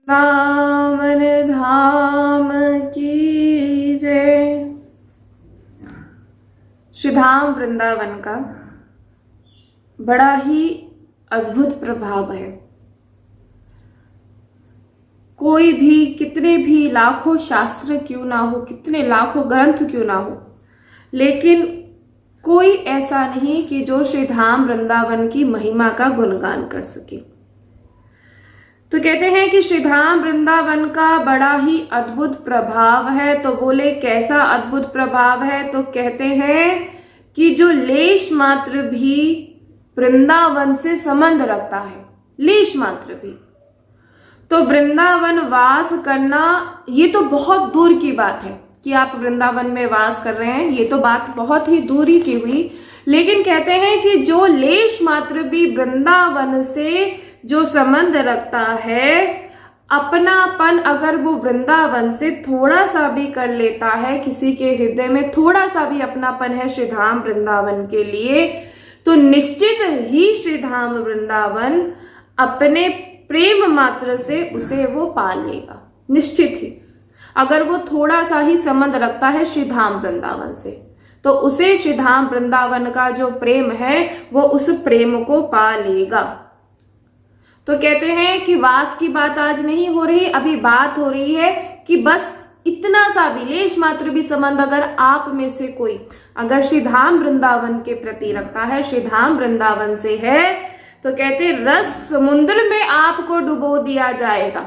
वृंदावन धाम की जय। श्री धाम वृंदावन का बड़ा ही अद्भुत प्रभाव है। कोई भी, कितने भी लाखों शास्त्र क्यों ना हो, कितने लाखों ग्रंथ क्यों ना हो, लेकिन कोई ऐसा नहीं कि जो श्री धाम वृंदावन की महिमा का गुणगान कर सके। तो कहते हैं कि श्री धाम वृंदावन का बड़ा ही अद्भुत प्रभाव है। तो बोले कैसा अद्भुत प्रभाव है? तो कहते हैं कि जो लेश मात्र भी वृंदावन से संबंध रखता है, लेश मात्र भी, तो वृंदावन वास करना ये तो बहुत दूर की बात है कि आप वृंदावन में वास कर रहे हैं, ये तो बात बहुत ही दूरी की हुई। लेकिन कहते हैं कि जो लेश मात्र भी वृंदावन से जो संबंध रखता है, अपनापन अगर वो वृंदावन से थोड़ा सा भी कर लेता है, किसी के हृदय में थोड़ा सा भी अपनापन है श्री धाम वृंदावन के लिए, तो निश्चित ही श्री धाम वृंदावन अपने प्रेम मात्र से उसे वो पा लेगा। निश्चित ही अगर वो थोड़ा सा ही संबंध रखता है श्री धाम वृंदावन से, तो उसे श्री धाम वृंदावन का जो प्रेम है वो उस प्रेम को पा लेगा। तो कहते हैं कि वास की बात आज नहीं हो रही, अभी बात हो रही है कि बस इतना सा भी, लेश मात्र भी संबंध अगर आप में से कोई अगर श्री धाम वृंदावन के प्रति रखता है, श्री धाम वृंदावन से है, तो कहते रस समुद्र में आपको डुबो दिया जाएगा।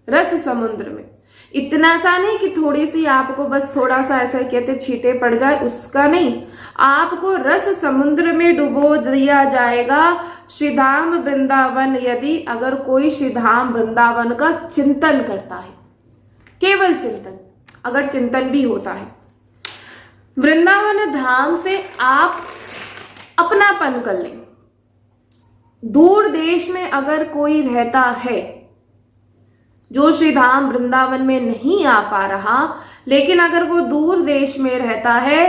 रस समुद्र में, इतना सा नहीं कि थोड़ी सी आपको बस थोड़ा सा ऐसा कहते छींटे पड़ जाए, उसका नहीं, आपको रस समुद्र में डुबो दिया जाएगा। श्री धाम वृंदावन, यदि अगर कोई श्री धाम वृंदावन का चिंतन करता है, केवल चिंतन, अगर चिंतन भी होता है, वृंदावन धाम से आप अपनापन कर लें। दूर देश में अगर कोई रहता है जो श्री धाम वृंदावन में नहीं आ पा रहा, लेकिन अगर वो दूर देश में रहता है,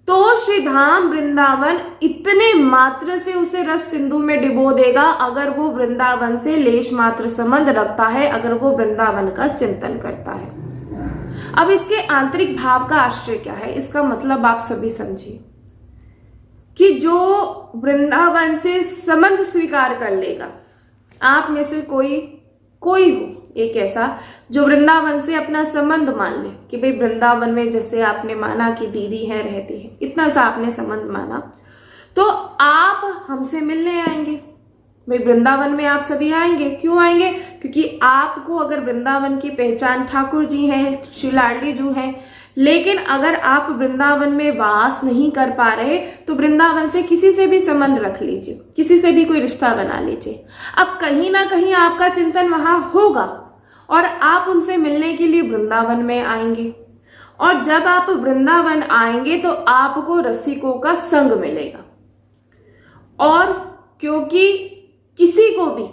तो श्री धाम वृंदावन इतने मात्र से उसे रस सिंधु में डिबो देगा अगर वो वृंदावन से लेश मात्र संबंध रखता है, अगर वो वृंदावन का चिंतन करता है। अब इसके आंतरिक भाव का आश्चर्य क्या है, इसका मतलब आप सभी समझिए कि जो वृंदावन से संबंध स्वीकार कर लेगा, आप में से कोई हो एक ऐसा जो वृंदावन से अपना संबंध मान ले कि भाई वृंदावन में जैसे आपने माना कि दीदी है, रहती है, इतना सा आपने संबंध माना, तो आप हमसे मिलने आएंगे। भाई वृंदावन में आप सभी आएंगे, क्यों आएंगे? क्योंकि आपको अगर वृंदावन की पहचान ठाकुर जी हैं, श्री लाडली जी हैं, लेकिन अगर आप वृंदावन में वास नहीं कर पा रहे, तो वृंदावन से किसी से भी संबंध रख लीजिए, किसी से भी कोई रिश्ता बना लीजिए। अब कहीं ना कहीं आपका चिंतन वहां होगा और आप उनसे मिलने के लिए वृंदावन में आएंगे, और जब आप वृंदावन आएंगे तो आपको रसिकों का संग मिलेगा। और क्योंकि किसी को भी,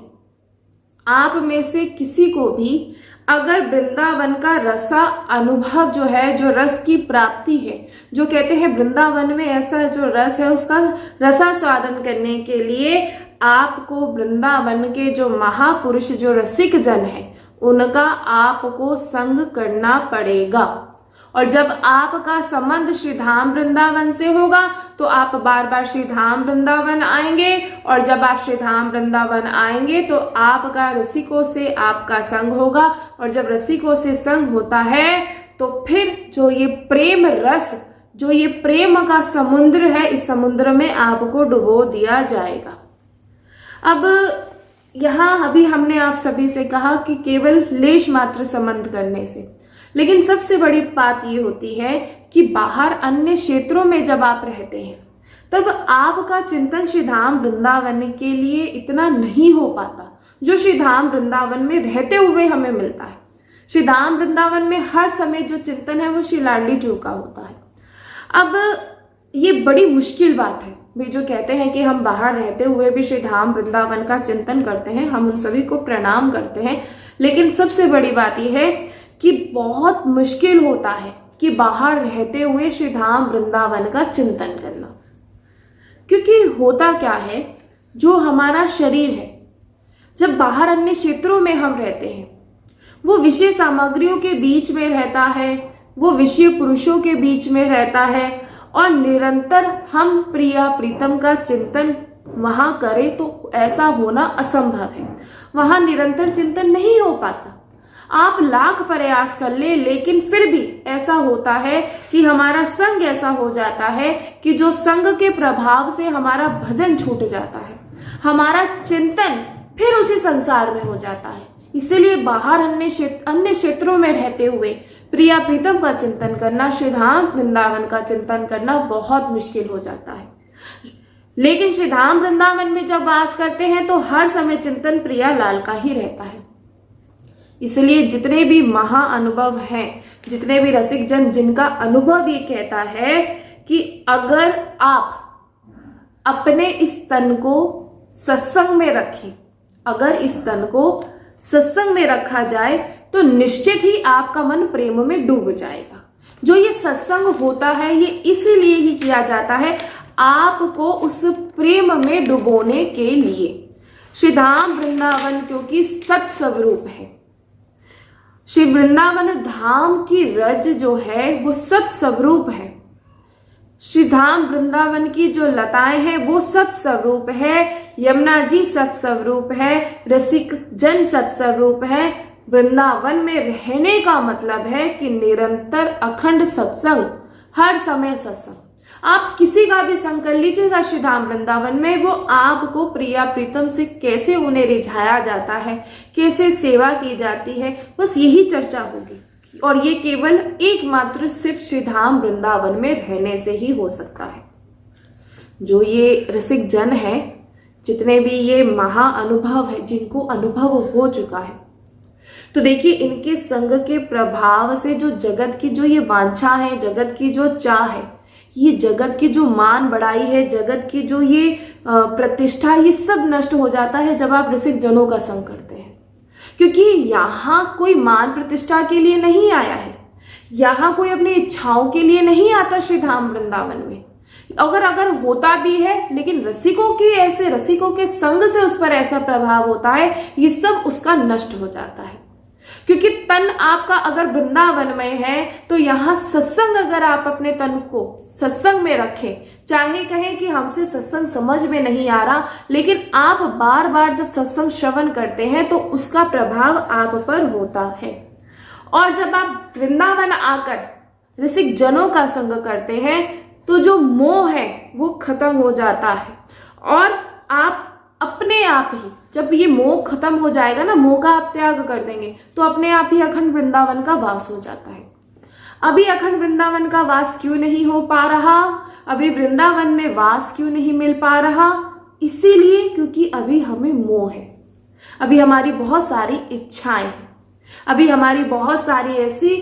आप में से किसी को भी अगर वृंदावन का रसा अनुभव जो है, जो रस की प्राप्ति है, जो कहते हैं वृंदावन में ऐसा जो रस है उसका रसा स्वादन करने के लिए आपको वृंदावन के जो महापुरुष, जो रसिक जन है, उनका आपको संग करना पड़ेगा। और जब आपका संबंध श्री धाम वृंदावन से होगा तो आप बार बार श्री धाम वृंदावन आएंगे, और जब आप श्री धाम वृंदावन आएंगे तो आपका रसिकों से आपका संग होगा, और जब रसिकों से संग होता है तो फिर जो ये प्रेम रस, जो ये प्रेम का समुद्र है, इस समुद्र में आपको डुबो दिया जाएगा। अब यहाँ अभी हमने आप सभी से कहा कि केवल लेश मात्र संबंध करने से, लेकिन सबसे बड़ी बात ये होती है कि बाहर अन्य क्षेत्रों में जब आप रहते हैं, तब आपका चिंतन श्री धाम वृंदावन के लिए इतना नहीं हो पाता जो श्री धाम वृंदावन में रहते हुए हमें मिलता है। श्री धाम वृंदावन में हर समय जो चिंतन है वो श्री लाडली जी का होता है। अब ये बड़ी मुश्किल बात है भाई, जो कहते हैं कि हम बाहर रहते हुए भी श्री धाम वृंदावन का चिंतन करते हैं, हम उन सभी को प्रणाम करते हैं, लेकिन सबसे बड़ी बात यह है कि बहुत मुश्किल होता है कि बाहर रहते हुए श्री धाम वृंदावन का चिंतन करना। क्योंकि होता क्या है, जो हमारा शरीर है, जब बाहर अन्य क्षेत्रों में हम रहते हैं वो विषय सामग्रियों के बीच में रहता है, वो विषय पुरुषों के बीच में रहता है, और निरंतर हम प्रिया प्रीतम का चिंतन वहां करें तो ऐसा होना असंभव है। वहां निरंतर चिंतन नहीं हो पाता। आप लाख प्रयास कर ले, लेकिन फिर भी ऐसा होता है कि हमारा संग ऐसा हो जाता है कि जो संग के प्रभाव से हमारा भजन छूट जाता है, हमारा चिंतन फिर उसी संसार में हो जाता है। इसीलिए बाहर अन्य क्षेत्रों में रहते हुए प्रिया प्रीतम का चिंतन करना, श्री धाम वृंदावन का चिंतन करना बहुत मुश्किल हो जाता है। लेकिन श्री धाम वृंदावन में जब वास करते हैं तो हर समय चिंतन प्रिया लाल का ही रहता है। इसलिए जितने भी महा अनुभव हैं, जितने भी रसिक जन जिनका अनुभव ये कहता है कि अगर आप अपने इस तन को सत्संग में रखें, अगर इस तन को सत्संग में रखा जाए तो निश्चित ही आपका मन प्रेम में डूब जाएगा। जो ये सत्संग होता है ये इसीलिए ही किया जाता है, आपको उस प्रेम में डुबोने के लिए। श्री धाम वृंदावन क्योंकि सत्स्वरूप है, श्री वृंदावन धाम की रज जो है वो सत्स्वरूप है। श्री धाम वृंदावन की जो लताएं हैं वो सत्स्वरूप है, यमुना जी सत्स्वरूप है, रसिक जन सत्स्वरूप है। वृंदावन में रहने का मतलब है कि निरंतर अखंड सत्संग, हर समय सत्संग। आप किसी का भी संग कर लीजिएगा श्री धाम वृंदावन में, वो आपको प्रिया प्रीतम से कैसे उन्हें रिझाया जाता है, कैसे सेवा की जाती है, बस यही चर्चा होगी। और ये केवल एकमात्र सिर्फ श्री धाम वृंदावन में रहने से ही हो सकता है। जो ये रसिक जन है, जितने भी ये महा अनुभव है, जिनको अनुभव हो चुका है, तो देखिए इनके संग के प्रभाव से जो जगत की जो ये वांछा है, जगत की जो चाह है, ये जगत की जो मान बढ़ाई है, जगत की जो ये प्रतिष्ठा, ये सब नष्ट हो जाता है जब आप रसिक जनों का संग करते हैं। क्योंकि यहाँ कोई मान प्रतिष्ठा के लिए नहीं आया है, यहाँ कोई अपनी इच्छाओं के लिए नहीं आता श्री धाम वृंदावन में। अगर होता भी है, लेकिन रसिकों के संग से उस पर ऐसा प्रभाव होता है, ये सब उसका नष्ट हो जाता है। क्योंकि तन आपका अगर वृंदावन में है तो यहाँ सत्संग, अगर आप अपने तन को सत्संग में रखें, चाहे कहें कि हमसे सत्संग समझ में नहीं आ रहा, लेकिन आप बार बार जब सत्संग श्रवण करते हैं तो उसका प्रभाव आप पर होता है। और जब आप वृंदावन आकर रसिक जनों का संग करते हैं तो जो मोह है वो खत्म हो जाता है, और आप अपने आप ही, जब ये मोह खत्म हो जाएगा ना, मोह का आप त्याग कर देंगे, तो अपने आप ही अखंड वृंदावन का वास हो जाता है। अभी अखंड वृंदावन का वास क्यों नहीं हो पा रहा, अभी वृंदावन में वास क्यों नहीं मिल पा रहा? इसीलिए क्योंकि अभी हमें मोह है, अभी हमारी बहुत सारी इच्छाएं हैं, अभी हमारी बहुत सारी ऐसी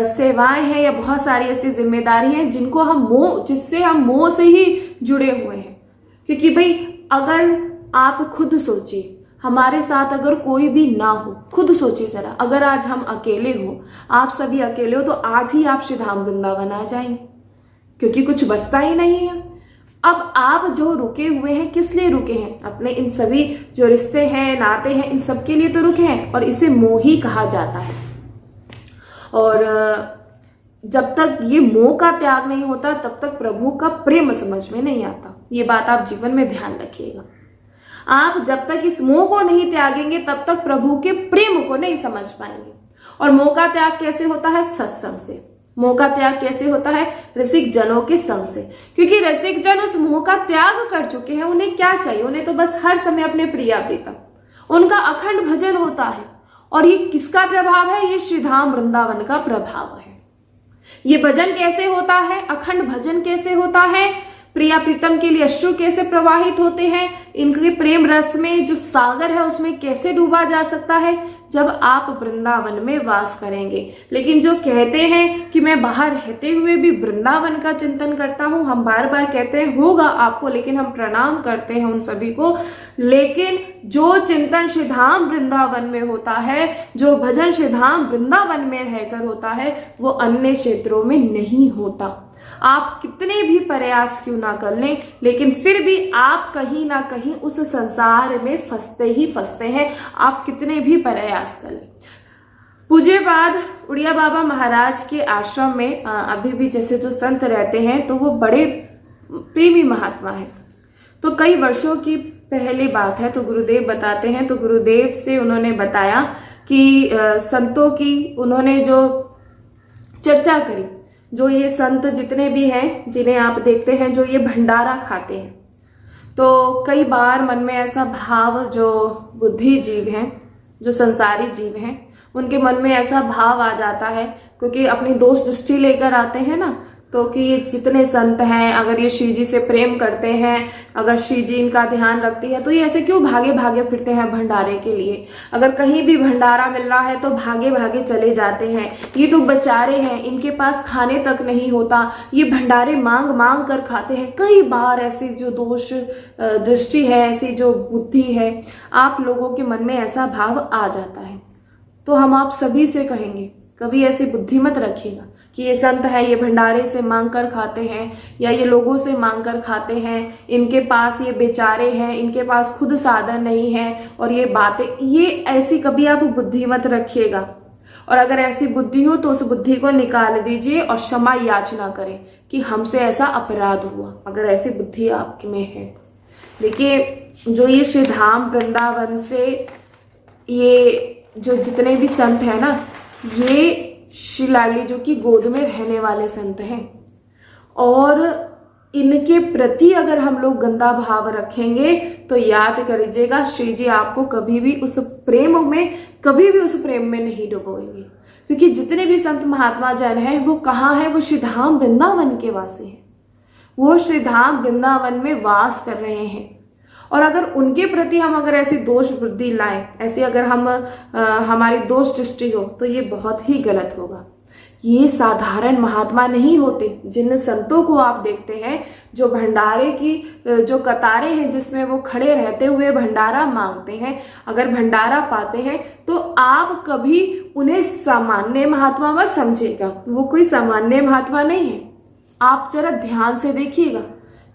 सेवाएं हैं या बहुत सारी ऐसी जिम्मेदारी हैं जिससे हम मोह से ही जुड़े हुए हैं। क्योंकि भाई अगर आप खुद सोचिए, हमारे साथ अगर कोई भी ना हो, खुद सोचिए जरा, अगर आज हम अकेले हो, आप सभी अकेले हो, तो आज ही आप श्री धाम वृंदावन आ जाएंगे, क्योंकि कुछ बचता ही नहीं है। अब आप जो रुके हुए हैं, किस लिए रुके हैं? अपने इन सभी जो रिश्ते हैं, नाते हैं, इन सब के लिए तो रुके हैं, और इसे मोह ही कहा जाता है। और जब तक ये मोह का त्याग नहीं होता, तब तक प्रभु का प्रेम समझ में नहीं आता। ये बात आप जीवन में ध्यान रखिएगा। आप जब तक इस मोह को नहीं त्यागेंगे, तब तक प्रभु के प्रेम को नहीं समझ पाएंगे। और मोह का त्याग कैसे होता है? सत्संग से। मोह का त्याग कैसे होता है? रसिक जनों के संग से। क्योंकि रसिक जन उस मोह का त्याग कर चुके हैं। उन्हें क्या चाहिए? उन्हें तो बस हर समय अपने प्रिया प्रीतम, उनका अखंड भजन होता है। और ये किसका प्रभाव है? ये श्री धाम वृंदावन का प्रभाव है। ये भजन कैसे होता है? अखंड भजन कैसे होता है? प्रिया प्रीतम के लिए अश्रु कैसे प्रवाहित होते हैं? इनके प्रेम रस में जो सागर है उसमें कैसे डूबा जा सकता है? जब आप वृंदावन में वास करेंगे। लेकिन जो कहते हैं कि मैं बाहर रहते हुए भी वृंदावन का चिंतन करता हूं, हम बार बार कहते हैं होगा आपको, लेकिन हम प्रणाम करते हैं उन सभी को। लेकिन जो चिंतन श्री धाम वृंदावन में होता है, जो भजन श्री धाम वृंदावन में रहकर होता है, वो अन्य क्षेत्रों में नहीं होता। आप कितने भी प्रयास क्यों ना कर लें, लेकिन फिर भी आप कहीं ना कहीं उस संसार में फंसते ही फंसते हैं। आप कितने भी प्रयास कर लें, पूज्यपाद उड़िया बाबा महाराज के आश्रम में अभी भी जैसे जो संत रहते हैं तो वो बड़े प्रेमी महात्मा है। तो कई वर्षों की पहली बात है, तो गुरुदेव बताते हैं, तो गुरुदेव से उन्होंने बताया कि संतों की उन्होंने जो चर्चा करी, जो ये संत जितने भी हैं जिन्हें आप देखते हैं जो ये भंडारा खाते हैं, तो कई बार मन में ऐसा भाव, जो बुद्धि जीव हैं, जो संसारी जीव हैं, उनके मन में ऐसा भाव आ जाता है, क्योंकि अपनी दोष दृष्टि लेकर आते हैं ना, तो कि ये जितने संत हैं अगर ये श्री जी से प्रेम करते हैं, अगर श्री जी इनका ध्यान रखती है, तो ये ऐसे क्यों भागे भागे फिरते हैं भंडारे के लिए। अगर कहीं भी भंडारा मिल रहा है तो भागे भागे चले जाते हैं। ये तो बेचारे हैं, इनके पास खाने तक नहीं होता, ये भंडारे मांग मांग कर खाते हैं। कई बार ऐसी जो दोष दृष्टि है, ऐसी जो बुद्धि है, आप लोगों के मन में ऐसा भाव आ जाता है। तो हम आप सभी से कहेंगे, कभी ऐसी बुद्धि मत रखिएगा कि ये संत है, ये भंडारे से मांग कर खाते हैं या ये लोगों से मांग कर खाते हैं, इनके पास ये बेचारे हैं, इनके पास खुद साधन नहीं है, और ये बातें, ये ऐसी कभी आप बुद्धि मत रखिएगा। और अगर ऐसी बुद्धि हो तो उस बुद्धि को निकाल दीजिए और क्षमा याचना करें कि हमसे ऐसा अपराध हुआ, अगर ऐसी बुद्धि आप में है। देखिए, जो ये श्री धाम वृंदावन से ये जो जितने भी संत हैं ना, ये श्री लाडली जो की गोद में रहने वाले संत हैं, और इनके प्रति अगर हम लोग गंदा भाव रखेंगे तो याद करिएगा, श्री जी आपको कभी भी उस प्रेम में नहीं डुबोएंगे। क्योंकि जितने भी संत महात्मा जन हैं वो कहाँ हैं, वो श्री धाम वृंदावन के वासी हैं, वो श्री धाम वृंदावन में वास कर रहे हैं। और अगर उनके प्रति हम अगर ऐसी दोष बुद्धि लाएं, ऐसी अगर हम हमारी दोष दृष्टि हो, तो ये बहुत ही गलत होगा। ये साधारण महात्मा नहीं होते। जिन संतों को आप देखते हैं जो भंडारे की जो कतारें हैं जिसमें वो खड़े रहते हुए भंडारा मांगते हैं, अगर भंडारा पाते हैं तो आप कभी उन्हें सामान्य महात्मा मत समझिएगा। वो कोई सामान्य महात्मा नहीं है। आप जरा ध्यान से देखिएगा,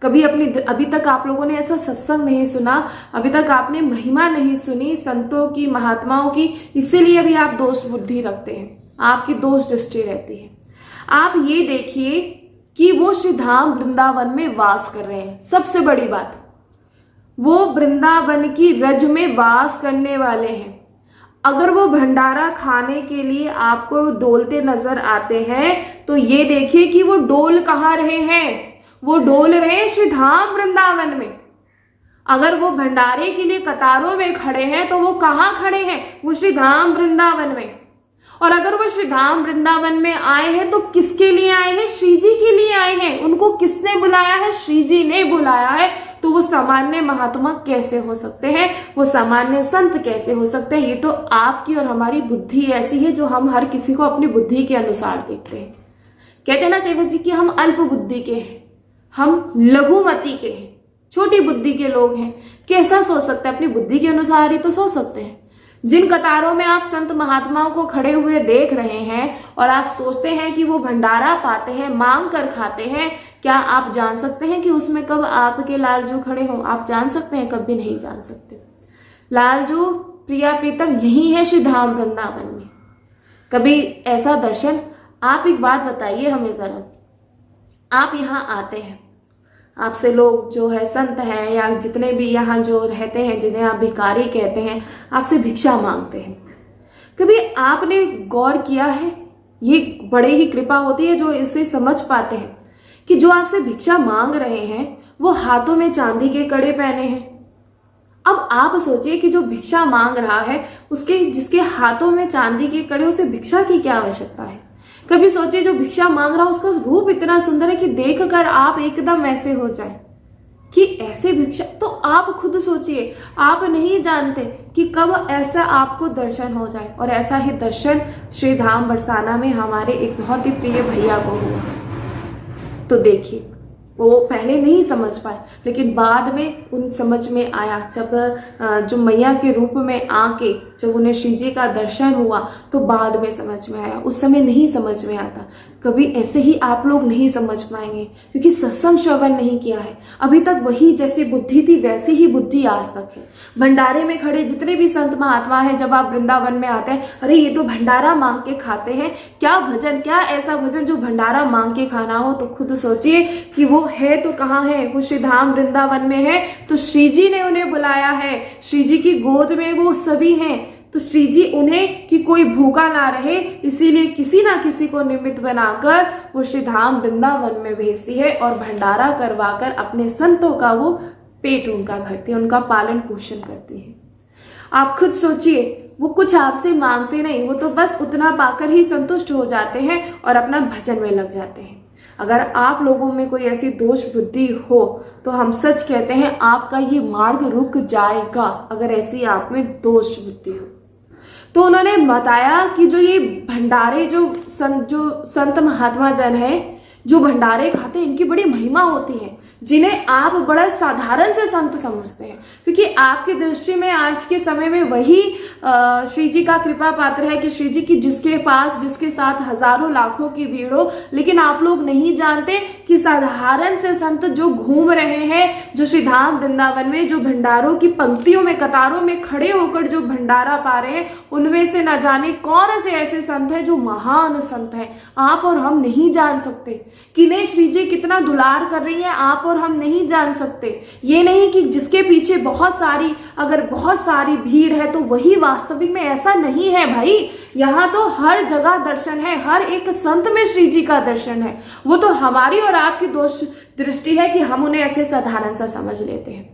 कभी अभी तक आप लोगों ने ऐसा सत्संग नहीं सुना, अभी तक आपने महिमा नहीं सुनी संतों की, महात्माओं की, इसीलिए अभी आप दोष बुद्धि रखते हैं, आपकी दोष दृष्टि रहती है। आप ये देखिए कि वो श्री धाम वृंदावन में वास कर रहे हैं। सबसे बड़ी बात, वो वृंदावन की रज में वास करने वाले हैं। अगर वो भंडारा खाने के लिए आपको डोलते नजर आते हैं तो ये देखिए कि वो डोल कहाँ रहे हैं, वो डोल रहे हैं श्री धाम वृंदावन में। अगर वो भंडारे के लिए कतारों में खड़े हैं तो वो कहाँ खड़े हैं, वो श्री धाम वृंदावन में। और अगर वो श्री धाम वृंदावन में आए हैं तो किसके लिए आए हैं, श्री जी के लिए आए हैं। उनको किसने बुलाया है, श्री जी ने बुलाया है। तो वो सामान्य महात्मा कैसे हो सकते हैं, वो सामान्य संत कैसे हो सकते हैं। ये तो आपकी और हमारी बुद्धि ऐसी है जो हम हर किसी को अपनी बुद्धि के अनुसार देखते हैं। कहते हैं ना सेवक जी कि हम अल्प बुद्धि के हैं, हम लघुमति के हैं, छोटी बुद्धि के लोग हैं। कैसा सोच सकते हैं, अपनी बुद्धि के अनुसार ही तो सोच सकते हैं। जिन कतारों में आप संत महात्माओं को खड़े हुए देख रहे हैं और आप सोचते हैं कि वो भंडारा पाते हैं, मांग कर खाते हैं, क्या आप जान सकते हैं कि उसमें कब आपके लालजू खड़े हों? आप जान सकते हैं? कभी नहीं जान सकते। लालजू प्रिया प्रीतम यही है श्री धाम वृंदावन में। कभी ऐसा दर्शन, आप एक बात बताइए हमें जरा, आप यहाँ आते हैं, आपसे लोग जो है संत हैं या जितने भी यहाँ जो रहते हैं जिन्हें आप भिखारी कहते हैं, आपसे भिक्षा मांगते हैं। कभी आपने गौर किया है, ये बड़े ही कृपा होती है जो इसे समझ पाते हैं कि जो आपसे भिक्षा मांग रहे हैं वो हाथों में चांदी के कड़े पहने हैं। अब आप सोचिए कि जो भिक्षा मांग रहा है उसके जिसके हाथों में चांदी के कड़े, उसे भिक्षा की क्या आवश्यकता है। कभी सोचिए जो भिक्षा मांग रहा है उसका रूप इतना सुंदर है कि देखकर आप एकदम ऐसे हो जाए कि ऐसे भिक्षा। तो आप खुद सोचिए, आप नहीं जानते कि कब ऐसा आपको दर्शन हो जाए। और ऐसा ही दर्शन श्री धाम बरसाना में हमारे एक बहुत ही प्रिय भैया को हुआ। तो देखिए, वो पहले नहीं समझ पाए, लेकिन बाद में उन समझ में आया। जब जो मैया के रूप में आके जब उन्हें श्री जी का दर्शन हुआ तो बाद में समझ में आया, उस समय नहीं समझ में आता। कभी ऐसे ही आप लोग नहीं समझ पाएंगे क्योंकि सत्संग श्रवण नहीं किया है अभी तक। वही जैसी बुद्धि थी वैसी ही बुद्धि आज तक है। भंडारे में खड़े जितने भी संत महात्मा हैं, जब आप वृंदावन में आते हैं, अरे ये तो भंडारा मांग के खाते हैं, क्या भजन, क्या ऐसा भजन जो भंडारा मांग के खाना हो। तो खुद सोचिए कि वो है तो कहाँ है, वो श्री धाम वृंदावन में है। तो श्री जी ने उन्हें बुलाया है, श्री जी की गोद में वो सभी हैं। तो श्री जी उन्हें कि कोई भूखा ना रहे, इसीलिए किसी ना किसी को निमित्त बनाकर वो श्री धाम वृंदावन में भेजती है और भंडारा करवाकर अपने संतों का वो पेट उनका भरती है, उनका पालन पोषण करती है। आप खुद सोचिए, वो कुछ आपसे मांगते नहीं, वो तो बस उतना पाकर ही संतुष्ट हो जाते हैं और अपना भजन में लग जाते हैं। अगर आप लोगों में कोई ऐसी दोष बुद्धि हो तो हम सच कहते हैं आपका ये मार्ग रुक जाएगा, अगर ऐसी आप में दोष बुद्धि हो। तो उन्होंने बताया कि जो ये भंडारे जो संत महात्मा जन है जो भंडारे खाते हैं, इनकी बड़ी महिमा होती है, जिन्हें आप बड़ा साधारण से संत समझते हैं। क्योंकि आपकी दृष्टि में आज के समय में वही श्री जी का कृपा पात्र है कि श्री जी की जिसके पास जिसके साथ हजारों लाखों की भीड़ हो, लेकिन आप लोग नहीं जानते कि साधारण से संत जो घूम रहे हैं, जो श्री धाम वृंदावन में जो भंडारों की पंक्तियों में कतारों में खड़े होकर जो भंडारा पा रहे हैं, उनमें से न जाने कौन से ऐसे संत हैं जो महान संत हैं। आप और हम नहीं जान सकते किन्हें श्री जी कितना दुलार कर रही है, आप और हम नहीं जान सकते। ये नहीं कि जिसके पीछे अगर बहुत सारी भीड़ है तो वही वास्तविक में, ऐसा नहीं है भाई। यहाँ तो हर जगह दर्शन है, हर एक संत में श्री जी का दर्शन है। वो तो हमारी और आपकी दोष दृष्टि है कि हम उन्हें ऐसे साधारण सा समझ लेते हैं।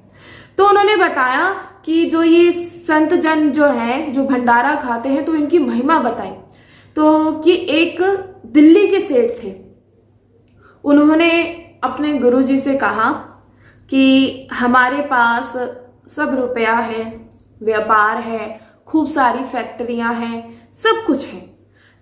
तो उन्होंने बताया कि जो ये संत जन जो है जो भंडारा खाते हैं तो इनकी महिमा बताई। तो कि एक दिल्ली के सेठ थे, उन्होंने अपने गुरुजी से कहा कि हमारे पास सब रुपया है, व्यापार है, खूब सारी फैक्ट्रियां हैं, सब कुछ है,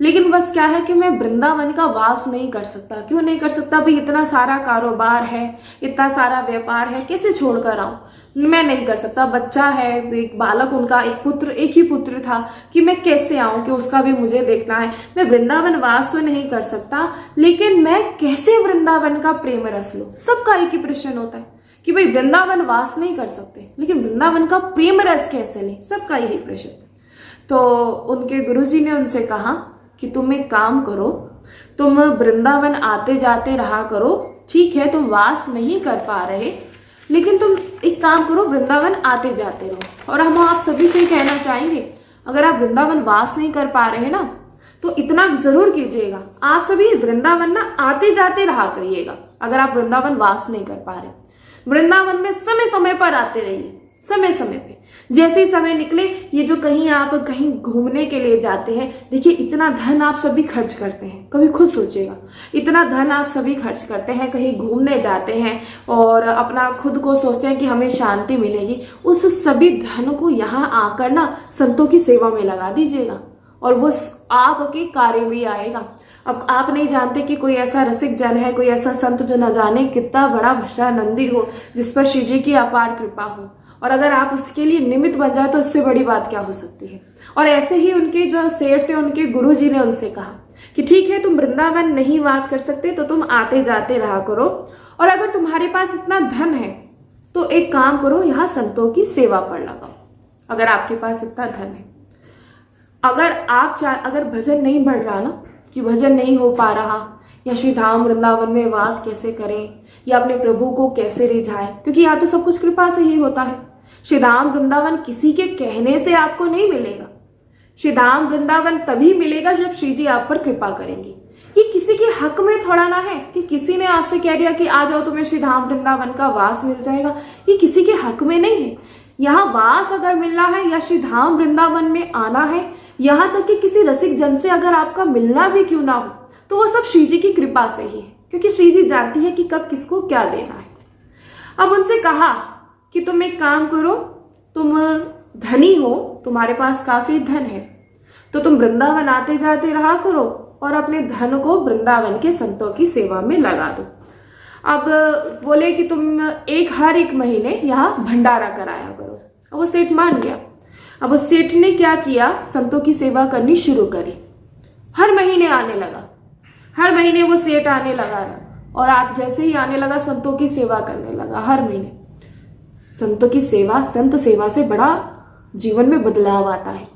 लेकिन बस क्या है कि मैं वृंदावन का वास नहीं कर सकता। क्यों नहीं कर सकता भाई? इतना सारा कारोबार है, इतना सारा व्यापार है, कैसे छोड़कर आऊं? मैं नहीं कर सकता। बच्चा है, एक बालक, उनका एक ही पुत्र था कि मैं कैसे आऊं, कि उसका भी मुझे देखना है। मैं वृंदावन वास तो नहीं कर सकता, लेकिन मैं कैसे वृंदावन का प्रेम रस लूं? सबका एक ही प्रश्न होता है कि भाई वृंदावन वास नहीं कर सकते, लेकिन वृंदावन का प्रेम रस कैसे लें? सबका यही प्रश्न। तो उनके गुरुजी ने उनसे कहा कि तुम एक काम करो, तुम वृंदावन आते जाते रहा करो, ठीक है तुम वास नहीं कर पा रहे, लेकिन तुम एक काम करो, वृंदावन आते जाते रहो। और हम आप सभी से कहना चाहेंगे, अगर आप वृंदावन वास नहीं कर पा रहे ना, तो इतना जरूर कीजिएगा, आप सभी वृंदावन ना आते जाते रहा करिएगा। अगर आप वृंदावन वास नहीं कर पा रहे, वृंदावन में समय समय पर आते रहिए, समय समय पे। जैसे ही समय निकले, ये जो आप कहीं घूमने के लिए जाते हैं, देखिए इतना धन आप सभी खर्च करते हैं, कभी खुद सोचिएगा, इतना धन आप सभी खर्च करते हैं, कहीं घूमने जाते हैं और अपना खुद को सोचते हैं कि हमें शांति मिलेगी। उस सभी धन को यहाँ आकर ना संतों की सेवा में लगा दीजिएगा और वो आपके कार्य भी आएगा। अब आप नहीं जानते कि कोई ऐसा रसिक जन है, कोई ऐसा संत जो न जाने कितना बड़ा भजनानंदी हो, जिस पर शिव जी की अपार कृपा हो, और अगर आप उसके लिए निमित्त बन जाए तो इससे बड़ी बात क्या हो सकती है। और ऐसे ही उनके जो सेठ थे, उनके गुरुजी ने उनसे कहा कि ठीक है तुम वृंदावन नहीं वास कर सकते तो तुम आते जाते रहा करो, और अगर तुम्हारे पास इतना धन है तो एक काम करो, यहाँ संतों की सेवा पर लगाओ। अगर आपके पास इतना धन है, अगर भजन नहीं बढ़ रहा ना, कि भजन नहीं हो पा रहा, या श्री धाम वृंदावन में वास कैसे करें, या अपने प्रभु को कैसे रिझाएं, क्योंकि यहाँ तो सब कुछ कृपा से ही होता है। श्री धाम वृंदावन किसी के कहने से आपको नहीं मिलेगा। श्री धाम वृंदावन तभी मिलेगा जब श्री जी आप पर कृपा करेंगी। ये किसी के हक में थोड़ा ना है कि किसी ने आपसे कह दिया कि आ जाओ तुम्हें श्री धाम वृंदावन का वास मिल जाएगा। ये किसी के हक में नहीं है। यहाँ वास अगर मिलना है या श्री धाम वृंदावन में आना है, यहाँ तक कि किसी रसिक जन से अगर आपका मिलना भी क्यों ना हो, तो वो सब श्री जी की कृपा से ही है, क्योंकि श्री जी जानती है कि कब किसको क्या देना है। अब उनसे कहा कि तुम एक काम करो, तुम धनी हो, तुम्हारे पास काफी धन है, तो तुम वृंदावन आते जाते रहा करो और अपने धन को वृंदावन के संतों की सेवा में लगा दो। अब बोले कि तुम हर एक महीने यहाँ भंडारा कराया करो। अब वो सेठ मान गया। अब उस सेठ ने क्या किया, संतों की सेवा करनी शुरू करी। हर महीने आने लगा, हर महीने वो सेठ आने लगा और आप जैसे ही आने लगा संतों की सेवा करने लगा हर महीने। संतों की सेवा, संत सेवा से बड़ा जीवन में बदलाव आता है।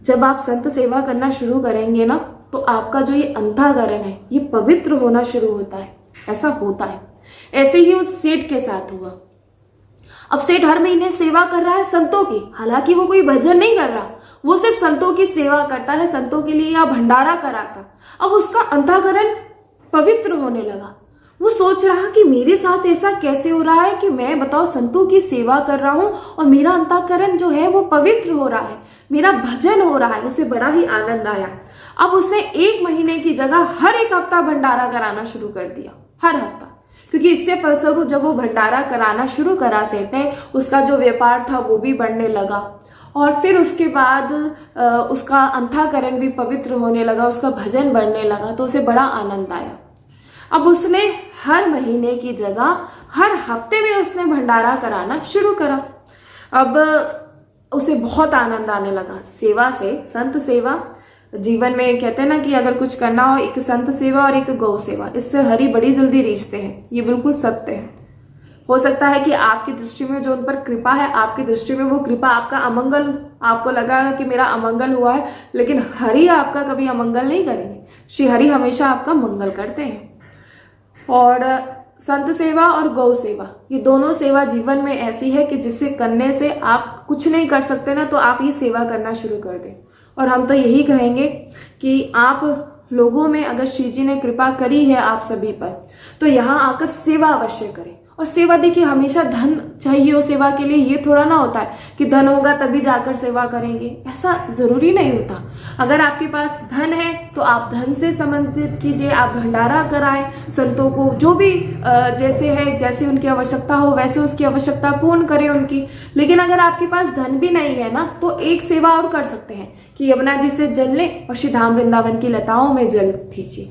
जब आप संत सेवा करना शुरू करेंगे ना, तो आपका जो ये अंतःकरण है ये पवित्र होना शुरू होता है। ऐसा होता है। ऐसे ही उस सेठ के साथ हुआ। अब सेठ हर महीने सेवा कर रहा है संतों की, हालांकि वो कोई भजन नहीं कर रहा, वो सिर्फ संतों की सेवा करता है, संतों के लिए या भंडारा कराता। अब उसका अंतःकरण पवित्र होने लगा। वो सोच रहा कि मेरे साथ ऐसा कैसे हो रहा है कि मैं बताओ संतों की सेवा कर रहा हूं और मेरा अंतःकरण जो है वो पवित्र हो रहा है, मेरा भजन हो रहा है। उसे बड़ा ही आनंद आया। अब उसने 1 महीने की जगह हर एक हफ्ता भंडारा कराना शुरू कर दिया, हर हफ्ता। क्योंकि इससे फलस्वरूप जब वो भंडारा कराना शुरू करा सेठ ने, उसका जो व्यापार था वो भी बढ़ने लगा और फिर उसके बाद उसका अंतःकरण भी पवित्र होने लगा, उसका भजन बढ़ने लगा, तो उसे बड़ा आनंद आया। अब उसने हर महीने की जगह हर हफ्ते में उसने भंडारा कराना शुरू करा। अब उसे बहुत आनंद आने लगा सेवा से। संत सेवा जीवन में कहते हैं ना कि अगर कुछ करना हो, एक संत सेवा और एक गौ सेवा, इससे हरि बड़ी जल्दी रिझते हैं। ये बिल्कुल सत्य है। हो सकता है कि आपकी दृष्टि में जो उन पर कृपा है, आपकी दृष्टि में वो कृपा आपका अमंगल, आपको लगा कि मेरा अमंगल हुआ है, लेकिन हरि आपका कभी अमंगल नहीं करेंगे। श्री हरि हमेशा आपका मंगल करते हैं। और संत सेवा और गौ सेवा, ये दोनों सेवा जीवन में ऐसी है कि जिससे करने से आप कुछ नहीं कर सकते ना, तो आप ये सेवा करना शुरू कर दें। और हम तो यही कहेंगे कि आप लोगों में अगर श्री जी ने कृपा करी है आप सभी पर, तो यहाँ आकर सेवा अवश्य करें। और सेवा देखिए, हमेशा धन चाहिए हो सेवा के लिए, ये थोड़ा ना होता है कि धन होगा तभी जाकर सेवा करेंगे, ऐसा जरूरी नहीं होता। अगर आपके पास धन है तो आप धन से संबंधित कीजिए, आप भंडारा कराएं संतों को, जो भी जैसे है, जैसे उनकी आवश्यकता हो वैसे उसकी आवश्यकता पूर्ण करें उनकी। लेकिन अगर आपके पास धन भी नहीं है ना, तो एक सेवा और कर सकते हैं कि यमुना जी से जल लें और श्री धाम वृंदावन की लताओं में जल दीजिए।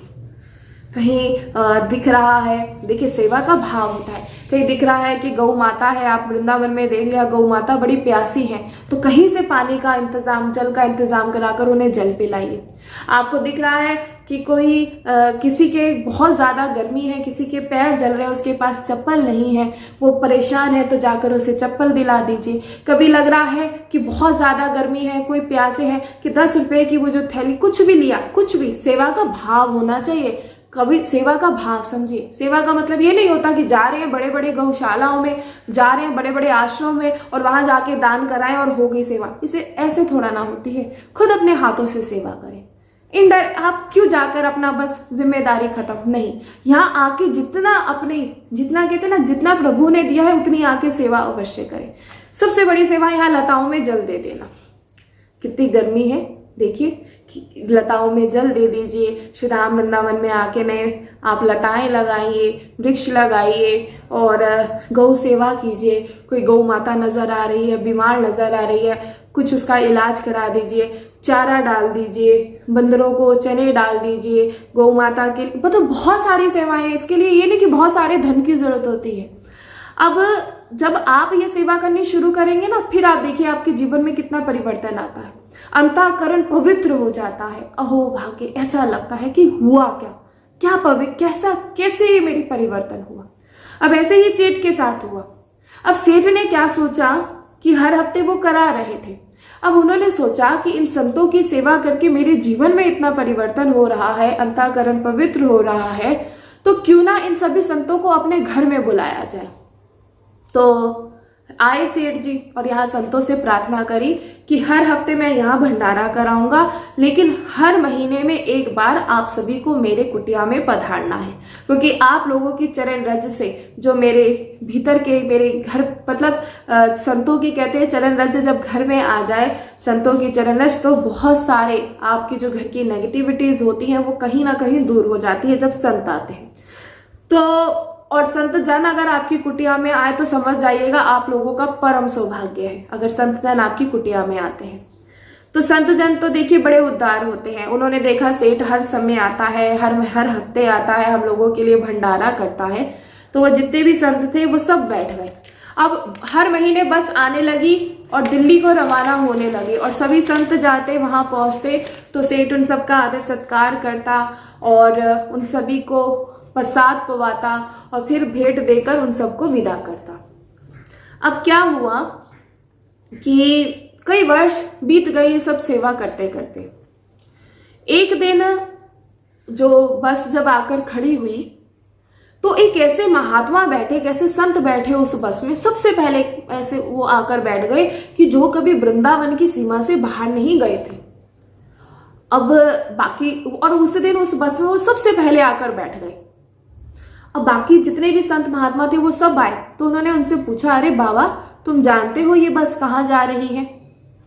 कहीं दिख रहा है, देखिए सेवा का भाव होता है, कहीं दिख रहा है कि गौ माता है, आप वृंदावन में देख लिया गौ माता बड़ी प्यासी है, तो कहीं से पानी का इंतजाम, जल का इंतजाम कराकर उन्हें जल पिलाइए। आपको दिख रहा है कि कोई किसी के बहुत ज़्यादा गर्मी है, किसी के पैर जल रहे हैं, उसके पास चप्पल नहीं है, वो परेशान है, तो जाकर उसे चप्पल दिला दीजिए। कभी लग रहा है कि बहुत ज़्यादा गर्मी है, कोई प्यासे है कि 10 रुपए की वो जो थैली, कुछ भी लिया, कुछ भी, सेवा का भाव होना चाहिए। कभी सेवा का भाव समझिए। सेवा का मतलब ये नहीं होता कि जा रहे हैं बड़े बड़े गौशालाओं में, जा रहे हैं बड़े बड़े आश्रम में और वहां जाके दान कराएं और हो गई सेवा। इसे ऐसे थोड़ा ना होती है। खुद अपने हाथों से सेवा करें। आप क्यों जाकर अपना बस जिम्मेदारी खत्म, नहीं, यहाँ आके जितना कहते हैं ना, जितना प्रभु ने दिया है उतनी आके सेवा अवश्य करें। सबसे बड़ी सेवा यहाँ लताओं में जल दे देना। कितनी गर्मी है, देखिए, लताओं में जल दे दीजिए। श्री राम वृंदावन में आके नए आप लताएं लगाइए, वृक्ष लगाइए और गौ सेवा कीजिए। कोई गौ माता नजर आ रही है, बीमार नजर आ रही है, कुछ उसका इलाज करा दीजिए, चारा डाल दीजिए, बंदरों को चने डाल दीजिए, गौ माता के मतलब बहुत सारी सेवाएं हैं। इसके लिए ये नहीं कि बहुत सारे धन की जरूरत होती है। अब जब आप ये सेवा करनी शुरू करेंगे ना, फिर आप देखिए आपके जीवन में कितना परिवर्तन आता है। अंतःकरण पवित्र हो जाता है। अहो भाग्य, ऐसा लगता है कि हुआ क्या पवित्र, कैसे ये मेरी परिवर्तन हुआ। अब ऐसे ही सेठ के साथ हुआ। अब सेठ ने क्या सोचा कि हर हफ्ते वो करा रहे थे, अब उन्होंने सोचा कि इन संतों की सेवा करके मेरे जीवन में इतना परिवर्तन हो रहा है, अंतःकरण पवित्र हो रहा है, तो क्यों ना इन सभी संतों को अपने घर में बुलाया जाए। तो आए सेठ जी और यहाँ संतों से प्रार्थना करी कि हर हफ्ते मैं यहाँ भंडारा कराऊंगा, लेकिन हर महीने में एक बार आप सभी को मेरे कुटिया में पधारना है, क्योंकि आप लोगों की चरण रज से जो मेरे भीतर के मेरे घर मतलब संतों की कहते हैं चरण रज जब घर में आ जाए, संतों की चरण रज, तो बहुत सारे आपकी जो घर की नेगेटिविटीज होती हैं वो कहीं ना कहीं दूर हो जाती है जब संत आते हैं। तो और संत जन अगर आपकी कुटिया में आए तो समझ जाइएगा आप लोगों का परम सौभाग्य है, अगर संत जन आपकी कुटिया में आते हैं। तो संत जन तो देखिए बड़े उदार होते हैं। उन्होंने देखा सेठ हर समय आता है, हर हफ्ते आता है, हम लोगों के लिए भंडारा करता है, तो वो जितने भी संत थे वो सब बैठ गए। अब हर महीने बस आने लगी और दिल्ली को रवाना होने लगे, और सभी संत जाते वहां पहुंचते तो सेठ उन सबका आदर सत्कार करता और उन सभी को प्रसाद पवाता और फिर भेंट देकर उन सबको विदा करता। अब क्या हुआ कि कई वर्ष बीत गए ये सब सेवा करते करते। एक दिन जो बस जब आकर खड़ी हुई तो एक ऐसे महात्मा बैठे, एक ऐसे संत बैठे उस बस में। सबसे पहले ऐसे वो आकर बैठ गए कि जो कभी वृंदावन की सीमा से बाहर नहीं गए थे। अब बाकी, और उस दिन उस बस में वो सबसे पहले आकर बैठ गए। अब बाकी जितने भी संत महात्मा थे वो सब आए, तो उन्होंने उनसे पूछा, अरे बाबा तुम जानते हो ये बस कहाँ जा रही है?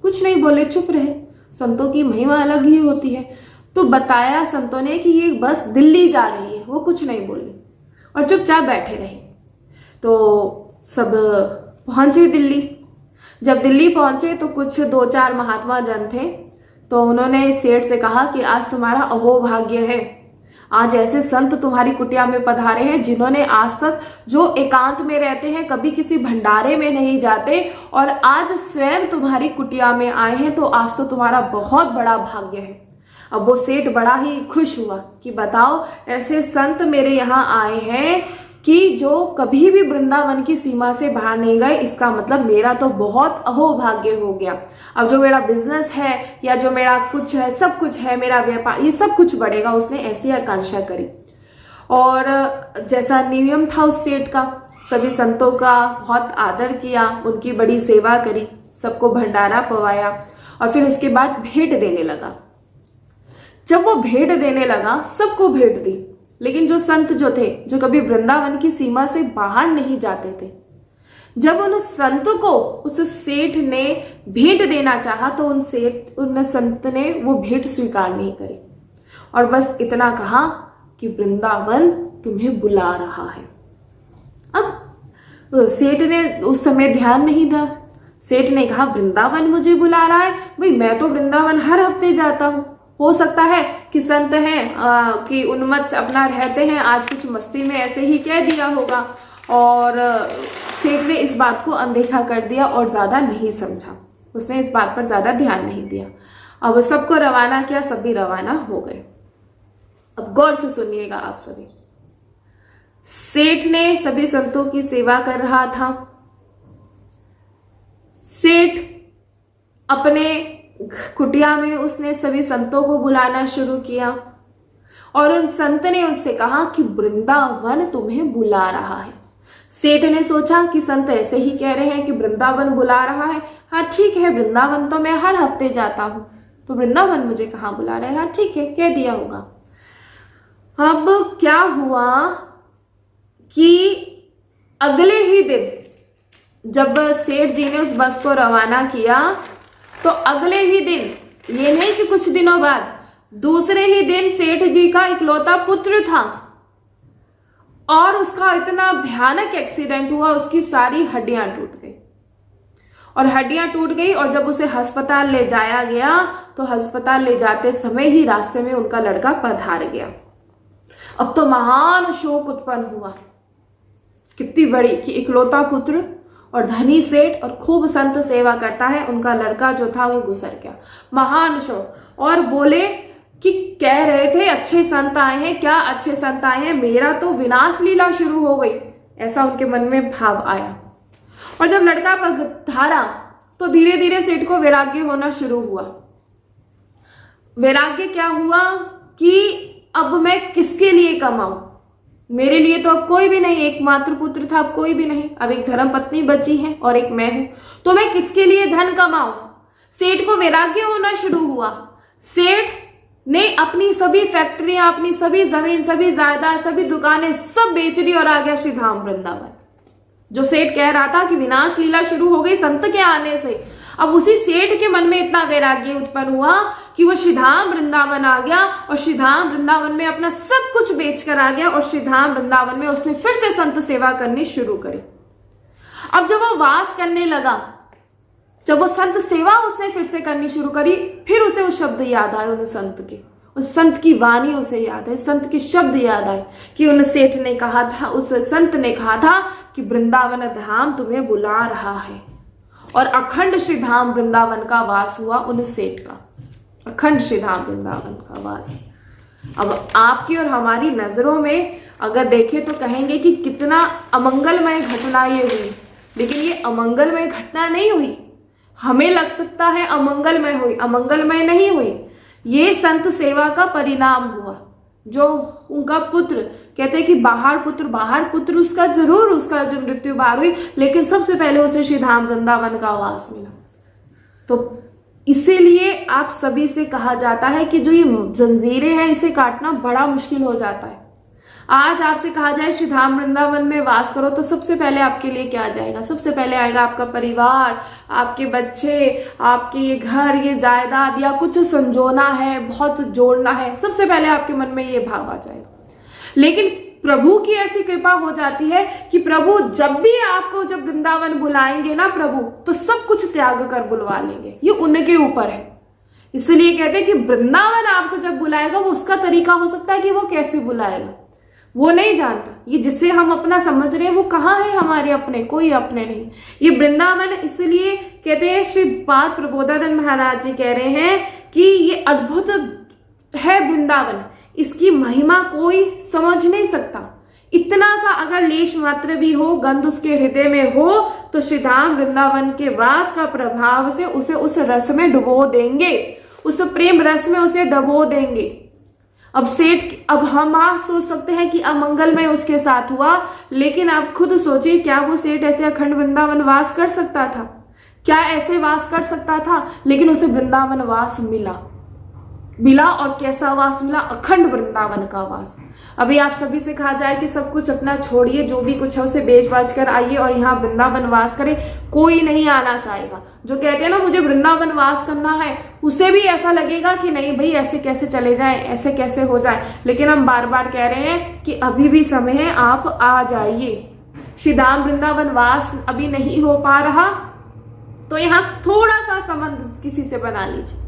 कुछ नहीं बोले, चुप रहे। संतों की महिमा अलग ही होती है। तो बताया संतों ने कि ये बस दिल्ली जा रही है। वो कुछ नहीं बोले और चुपचाप बैठे रहे। तो सब पहुंचे दिल्ली। जब दिल्ली पहुंचे तो कुछ 2-4 महात्मा जन थे, तो उन्होंने सेठ से कहा कि आज तुम्हारा अहोभाग्य है, आज ऐसे संत तुम्हारी कुटिया में पधारे हैं जिन्होंने आज तक, जो एकांत में रहते हैं, कभी किसी भंडारे में नहीं जाते, और आज स्वयं तुम्हारी कुटिया में आए हैं, तो आज तो तुम्हारा बहुत बड़ा भाग्य है। अब वो सेठ बड़ा ही खुश हुआ कि बताओ ऐसे संत मेरे यहाँ आए हैं कि जो कभी भी वृंदावन की सीमा से बाहर नहीं गए, इसका मतलब मेरा तो बहुत अहोभाग्य हो गया। अब जो मेरा बिजनेस है या जो मेरा कुछ है, सब कुछ है, मेरा व्यापार, ये सब कुछ बढ़ेगा। उसने ऐसी आकांक्षा करी और जैसा नियम था उस सेठ का, सभी संतों का बहुत आदर किया, उनकी बड़ी सेवा करी, सबको भंडारा पवाया और फिर उसके बाद भेंट देने लगा। जब वो भेंट देने लगा, सबको भेंट दी, लेकिन जो संत जो थे, जो कभी वृंदावन की सीमा से बाहर नहीं जाते थे, जब उन संत को उस सेठ ने भेंट देना चाहा तो उन संत ने वो भेंट स्वीकार नहीं करी और बस इतना कहा कि वृंदावन तुम्हें बुला रहा है। अब सेठ ने उस समय ध्यान नहीं दिया। सेठ ने कहा, वृंदावन मुझे बुला रहा है? भाई मैं तो वृंदावन हर हफ्ते जाता हूँ। हो सकता है कि संत हैं कि उन्मत्त अपना रहते हैं, आज कुछ मस्ती में ऐसे ही कह दिया होगा। और सेठ ने इस बात को अनदेखा कर दिया और ज्यादा नहीं समझा, उसने इस बात पर ज्यादा ध्यान नहीं दिया। अब सबको रवाना किया, सभी रवाना हो गए। अब गौर से सुनिएगा आप सभी। सेठ ने सभी संतों की सेवा कर रहा था। सेठ अपने कुटिया में उसने सभी संतों को बुलाना शुरू किया और उन संत ने उनसे कहा कि वृंदावन तुम्हें बुला रहा है। सेठ ने सोचा कि संत ऐसे ही कह रहे हैं कि वृंदावन बुला रहा है, हाँ ठीक है, वृंदावन तो मैं हर हफ्ते जाता हूं, तो वृंदावन मुझे कहाँ बुला रहा है, हाँ ठीक है, कह दिया होगा। अब क्या हुआ कि अगले ही दिन जब सेठ जी ने उस बस को रवाना किया, तो अगले ही दिन, ये नहीं कि कुछ दिनों बाद, दूसरे ही दिन सेठ जी का इकलौता पुत्र था और उसका इतना भयानक एक्सीडेंट हुआ, उसकी सारी हड्डियां टूट गई। और हड्डियां टूट गई और जब उसे अस्पताल ले जाया गया तो अस्पताल ले जाते समय ही रास्ते में उनका लड़का पधार गया। अब तो महान शोक उत्पन्न हुआ, कितनी बड़ी कि इकलौता पुत्र और धनी सेठ और खूब संत सेवा करता है, उनका लड़का जो था वो गुजर गया। महान शोक। और बोले कि कह रहे थे अच्छे संत आए हैं, क्या अच्छे संत आए हैं, मेरा तो विनाश लीला शुरू हो गई, ऐसा उनके मन में भाव आया। और जब लड़का पधारा तो धीरे धीरे सेठ को वैराग्य होना शुरू हुआ। वैराग्य क्या हुआ कि अब मैं किसके लिए कमाऊं, मेरे लिए तो अब कोई भी नहीं, एक मात्र पुत्र था, अब कोई भी नहीं, अब एक धर्म पत्नी बची है और एक मैं हूं, तो मैं किसके लिए धन कमाऊं। सेठ को वैराग्य होना शुरू हुआ। सेठ ने अपनी सभी फैक्ट्रियां, अपनी सभी जमीन, सभी जायदाद, सभी दुकानें सब बेच दी और आ गया श्री धाम वृंदावन। जो सेठ कह रहा था कि विनाश लीला शुरू हो गई संत के आने से, अब उसी सेठ के मन में इतना वैराग्य उत्पन्न हुआ कि वो श्रीधाम वृंदावन आ गया और श्रीधाम वृंदावन में अपना सब कुछ बेचकर आ गया और श्रीधाम वृंदावन में उसने फिर से संत सेवा करनी शुरू करी। अब जब वो वास करने लगा जब वो संत सेवा उसने फिर से करनी शुरू करी, फिर उसे वो शब्द याद आए, उन संत के, उस संत की वाणी उसे याद है, संत के शब्द याद आए कि उन सेठ ने कहा था, उस संत ने कहा था कि वृंदावन धाम तुम्हें बुला रहा है। और अखंड श्री धाम वृंदावन का वास हुआ उन सेठ का, अखंड श्री धाम वृंदावन का वास। अब आपकी और हमारी नजरों में अगर देखें तो कहेंगे कि कितना अमंगलमय घटना ये हुई, लेकिन ये अमंगलमय घटना नहीं हुई। हमें लग सकता है अमंगलमय हुई, अमंगलमय नहीं हुई। ये संत सेवा का परिणाम हुआ। जो उनका पुत्र, कहते हैं कि बाहर पुत्र उसका जरूर, उसका जो मृत्यु बाहर हुई, लेकिन सबसे पहले उसे श्री धाम वृंदावन का वास मिला। तो इसीलिए आप सभी से कहा जाता है कि जो ये जंजीरें हैं इसे काटना बड़ा मुश्किल हो जाता है। आज आपसे कहा जाए श्री धाम वृंदावन में वास करो, तो सबसे पहले आपके लिए क्या जाएगा? सबसे पहले आएगा आपका परिवार, आपके बच्चे, आपके ये घर, ये जायदाद, या कुछ संजोना है, बहुत जोड़ना है, सबसे पहले आपके मन में ये भाव आ जाएगा। लेकिन प्रभु की ऐसी कृपा हो जाती है कि प्रभु जब भी आपको, जब वृंदावन बुलाएंगे ना प्रभु, तो सब कुछ त्याग कर बुलवा लेंगे। ये उनके ऊपर है। इसलिए कहते हैं कि वृंदावन आपको जब बुलाएगा, वो उसका तरीका हो सकता है कि वो कैसे बुलाएगा वो नहीं जानता। ये जिसे हम अपना समझ रहे हैं वो कहाँ है हमारे अपने? कोई अपने नहीं। ये वृंदावन, इसलिए कहते हैं श्री पाद प्रबोधानंद महाराज जी कह रहे हैं कि ये अद्भुत है वृंदावन, इसकी महिमा कोई समझ नहीं सकता। इतना सा अगर लेश मात्र भी हो, गंध उसके हृदय में हो, तो श्री धाम वृंदावन के वास का प्रभाव से उसे उस रस में डुबो देंगे, उस प्रेम रस में उसे डुबो देंगे। अब सेठ, अब हम सोच सकते हैं कि अमंगलमय उसके साथ हुआ, लेकिन आप खुद सोचिए, क्या वो सेठ ऐसे अखंड वृंदावन वास कर सकता था? क्या ऐसे वास कर सकता था? लेकिन उसे वृंदावन वास मिला। और कैसा वास मिला? अखंड वृंदावन का वास। अभी आप सभी से कहा जाए कि सब कुछ अपना छोड़िए, जो भी कुछ है उसे बेच बाच कर आइए और यहाँ वृंदावन वास करें, कोई नहीं आना चाहेगा। जो कहते हैं ना मुझे वृंदावन वास करना है, उसे भी ऐसा लगेगा कि नहीं भाई, ऐसे कैसे चले जाएं, ऐसे कैसे हो जाए। लेकिन हम बार बार कह रहे हैं कि अभी भी समय है, आप आ जाइए। श्री धाम वृंदावन वास अभी नहीं हो पा रहा तो यहाँ थोड़ा सा संबंध किसी से बना लीजिए,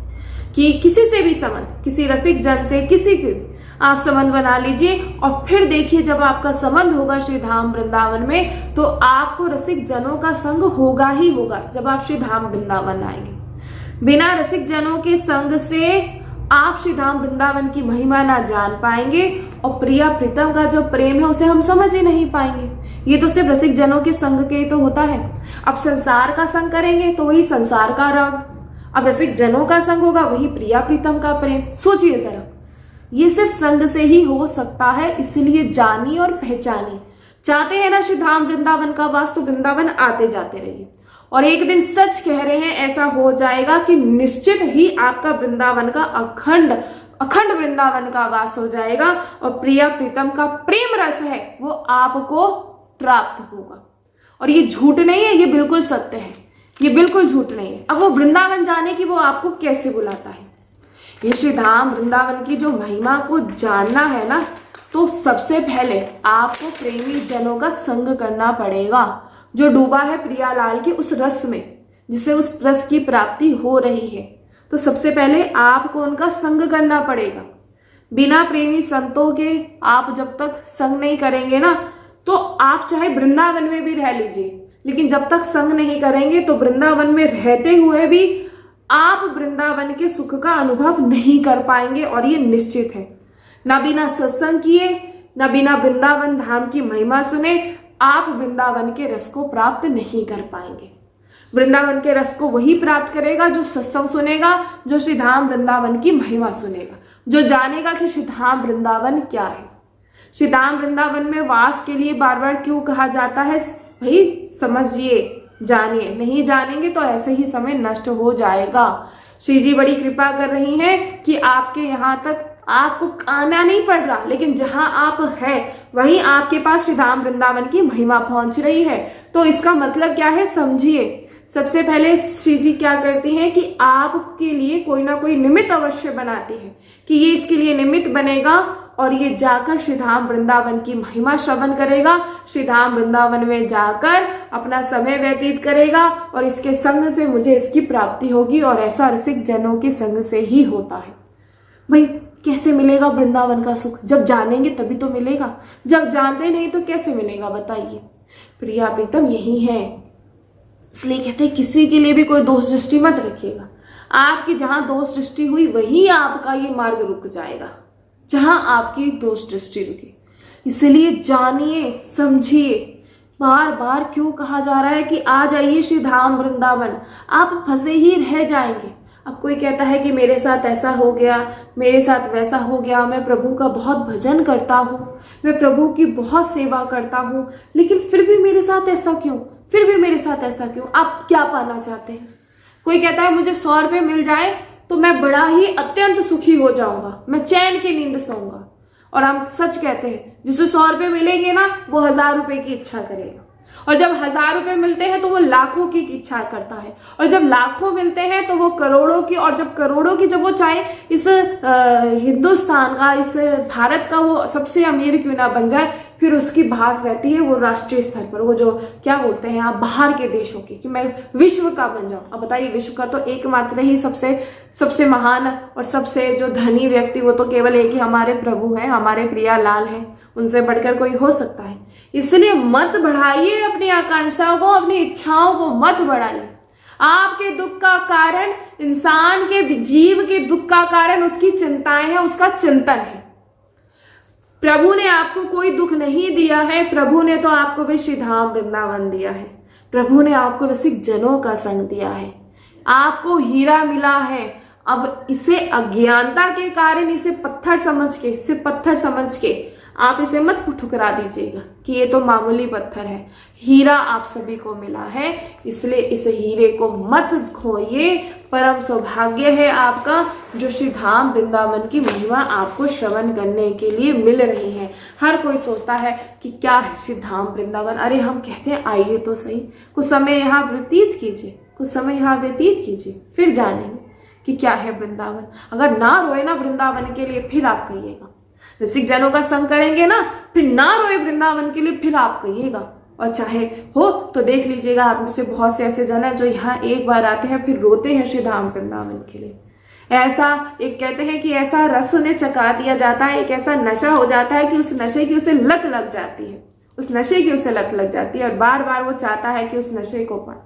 कि किसी से भी संबंध, किसी रसिक जन से, किसी के भी आप संबंध बना लीजिए। और फिर देखिए, जब आपका संबंध होगा श्री धाम वृंदावन में, तो आपको रसिक जनों का संग होगा ही होगा। जब आप श्री धाम वृंदावन आएंगे, बिना रसिक जनों के संग से आप श्री धाम वृंदावन की महिमा ना जान पाएंगे, और प्रिया प्रीतम का जो प्रेम है उसे हम समझ ही नहीं पाएंगे। ये तो सिर्फ रसिक जनों के संग के ही तो होता है। अब संसार का संग करेंगे तो वही संसार का राग, अब रसिक जनों का संग होगा वही प्रिया प्रीतम का प्रेम। सोचिए जरा, ये सिर्फ संग से ही हो सकता है। इसलिए जानिए और पहचानिए। चाहते हैं ना श्री धाम वृंदावन का वास, तो वृंदावन आते जाते रहिए। और एक दिन सच कह रहे हैं, ऐसा हो जाएगा कि निश्चित ही आपका वृंदावन का अखंड वृंदावन का वास हो जाएगा, और प्रिया प्रीतम का प्रेम रस है वो आपको प्राप्त होगा। और ये झूठ नहीं है, ये बिल्कुल सत्य है, ये बिल्कुल झूठ नहीं है। अब वो वृंदावन जाने की वो आपको कैसे बुलाता है? ये श्री धाम वृंदावन की जो महिमा को जानना है ना, तो सबसे पहले आपको प्रेमी जनों का संग करना पड़ेगा, जो डूबा है प्रियालाल के उस रस में, जिसे उस रस की प्राप्ति हो रही है। तो सबसे पहले आपको उनका संग करना पड़ेगा। बिना प्रेमी संतों के आप जब तक संग नहीं करेंगे ना, तो आप चाहे वृंदावन में भी रह लीजिए, लेकिन जब तक संग नहीं करेंगे तो वृंदावन में रहते हुए भी आप वृंदावन के सुख का अनुभव नहीं कर पाएंगे। और ये निश्चित है। ना बिना सत्संग किए, ना बिना वृंदावन धाम की महिमा सुने, आप वृंदावन के रस को प्राप्त नहीं कर पाएंगे। वृंदावन के रस को वही प्राप्त करेगा जो सत्संग सुनेगा, जो श्री धाम वृंदावन की महिमा सुनेगा, जो जानेगा कि श्री धाम वृंदावन क्या है। श्री धाम वृंदावन में वास के लिए बार बार क्यों कहा जाता है? भाई समझिए, जानिए। नहीं जानेंगे तो ऐसे ही समय नष्ट हो जाएगा। श्री जी बड़ी कृपा कर रही हैं कि आपके यहाँ तक आपको आना नहीं पड़ रहा, लेकिन जहां आप हैं वहीं आपके पास श्री धाम वृंदावन की महिमा पहुंच रही है। तो इसका मतलब क्या है, समझिए। सबसे पहले श्री जी क्या करती हैं कि आपके लिए कोई ना कोई निमित्त अवश्य बनाती है, कि ये इसके लिए निमित्त बनेगा और ये जाकर श्री धाम वृंदावन की महिमा श्रवण करेगा, श्री धाम वृंदावन में जाकर अपना समय व्यतीत करेगा और इसके संग से मुझे इसकी प्राप्ति होगी। और ऐसा रसिक जनों के संग से ही होता है। भाई कैसे मिलेगा वृंदावन का सुख? जब जानेंगे तभी तो मिलेगा, जब जानते नहीं तो कैसे मिलेगा बताइए। प्रिया प्रीतम यही है, इसलिए कहते हैं किसी के लिए भी कोई दोष दृष्टि मत रखिएगा। आपकी जहां दोष दृष्टि हुई वहीं आपका ये मार्ग रुक जाएगा, जहां आपकी दोष दृष्टि रुकी। इसलिए जानिए समझिए, बार बार क्यों कहा जा रहा है कि आ जाइए श्री धाम वृंदावन, आप फंसे ही रह जाएंगे। अब कोई कहता है कि मेरे साथ ऐसा हो गया, मेरे साथ वैसा हो गया, मैं प्रभु का बहुत भजन करता हूँ, मैं प्रभु की बहुत सेवा करता हूँ, लेकिन फिर भी मेरे साथ ऐसा क्यों, फिर भी मेरे साथ ऐसा क्यों? आप क्या पाना चाहते हैं? कोई कहता है मुझे 100 रुपये मिल जाए तो मैं बड़ा ही अत्यंत सुखी हो जाऊंगा, मैं चैन की नींद सोऊंगा। और हम सच कहते हैं, जिसे 100 रुपये मिलेंगे ना वो 1000 रुपये की इच्छा करेगा, और जब 1000 रुपये मिलते हैं तो वो लाखों की इच्छा करता है, और जब लाखों मिलते हैं तो वो करोड़ों की, और जब करोड़ों की, जब वो चाहे इस हिंदुस्तान का, इस भारत का वो सबसे अमीर क्यों ना बन जाए, फिर उसकी बात रहती है वो राष्ट्रीय स्तर पर, वो जो क्या बोलते हैं आप, बाहर के देशों की, कि मैं विश्व का बन जाऊं। अब बताइए, विश्व का तो एकमात्र ही सबसे महान और सबसे जो धनी व्यक्ति वो तो केवल एक ही हमारे प्रभु हैं, हमारे प्रियालाल हैं, उनसे बढ़कर कोई हो सकता है? इसलिए मत बढ़ाइए अपनी आकांक्षाओं को, अपनी इच्छाओं को मत बढ़ाइए। आपके दुख का कारण, इंसान के जीव के दुख का कारण उसकी चिंताएं हैं, उसका चिंतन है। प्रभु ने आपको कोई दुख नहीं दिया है, प्रभु ने तो आपको भी श्री धाम वृंदावन दिया है, प्रभु ने आपको रसिक जनों का संग दिया है, आपको हीरा मिला है। अब इसे अज्ञानता के कारण इसे पत्थर समझ के आप इसे मत ठुकरा दीजिएगा कि ये तो मामूली पत्थर है। हीरा आप सभी को मिला है, इसलिए इस हीरे को मत खोइए। परम सौभाग्य है आपका जो श्री धाम वृंदावन की महिमा आपको श्रवण करने के लिए मिल रही है। हर कोई सोचता है कि क्या है श्री धाम वृंदावन, अरे हम कहते हैं आइए तो सही, कुछ समय यहाँ व्यतीत कीजिए, फिर जानेंगे कि क्या है वृंदावन। अगर ना रोए ना वृंदावन के लिए, फिर आप कहिएगा। रसिक जनों का संग करेंगे ना, फिर ना रोए वृंदावन के लिए, फिर आप कहिएगा। और चाहे हो तो देख लीजिएगा, आप में से बहुत से ऐसे जन हैं जो यहाँ एक बार आते हैं फिर रोते हैं श्री धाम वृंदावन के लिए। ऐसा एक कहते हैं कि ऐसा रस उन्हें चखा दिया जाता है, एक ऐसा नशा हो जाता है कि उस नशे की उसे लत लग जाती है, और बार बार वो चाहता है कि उस नशे को पाए।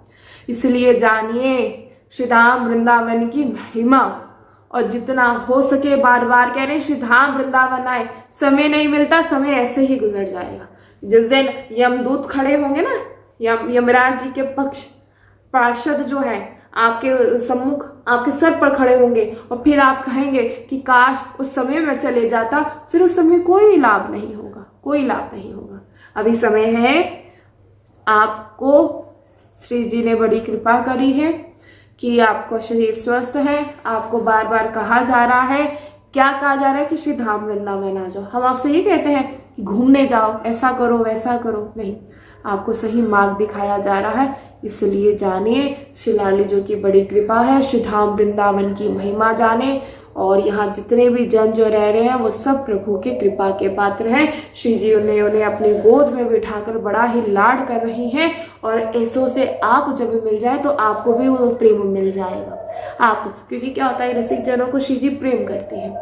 इसलिए जानिए श्री धाम वृंदावन की महिमा, और जितना हो सके बार बार कह रहे हैं श्री धाम वृंदावन आए। समय नहीं मिलता, समय ऐसे ही गुजर जाएगा। जिस दिन यमदूत खड़े होंगे ना, यमराज जी के पक्ष पार्षद जो है आपके सम्मुख, आपके सर पर खड़े होंगे, और फिर आप कहेंगे कि काश उस समय में चले जाता, फिर उस समय कोई लाभ नहीं होगा। अभी समय है, आपको श्री जी ने बड़ी कृपा करी है कि आपका शरीर स्वस्थ है। आपको बार बार कहा जा रहा है, क्या कहा जा रहा है कि श्री धाम वृंदावन आ जाओ। हम आपसे ये कहते हैं कि घूमने जाओ, ऐसा करो वैसा करो, नहीं, आपको सही मार्ग दिखाया जा रहा है। इसलिए जानिए श्री लाली जो की बड़ी कृपा है, श्री धाम वृंदावन की महिमा जाने, और यहाँ जितने भी जन जो रह रहे हैं वो सब प्रभु के कृपा के पात्र हैं। श्री जी उन्हें अपनी गोद में बिठाकर बड़ा ही लाड कर रही हैं, और ऐसों से आप जब मिल जाए तो आपको भी वो प्रेम मिल जाएगा आपको। क्योंकि क्या होता है, रसिक जनों को श्री जी प्रेम करते हैं,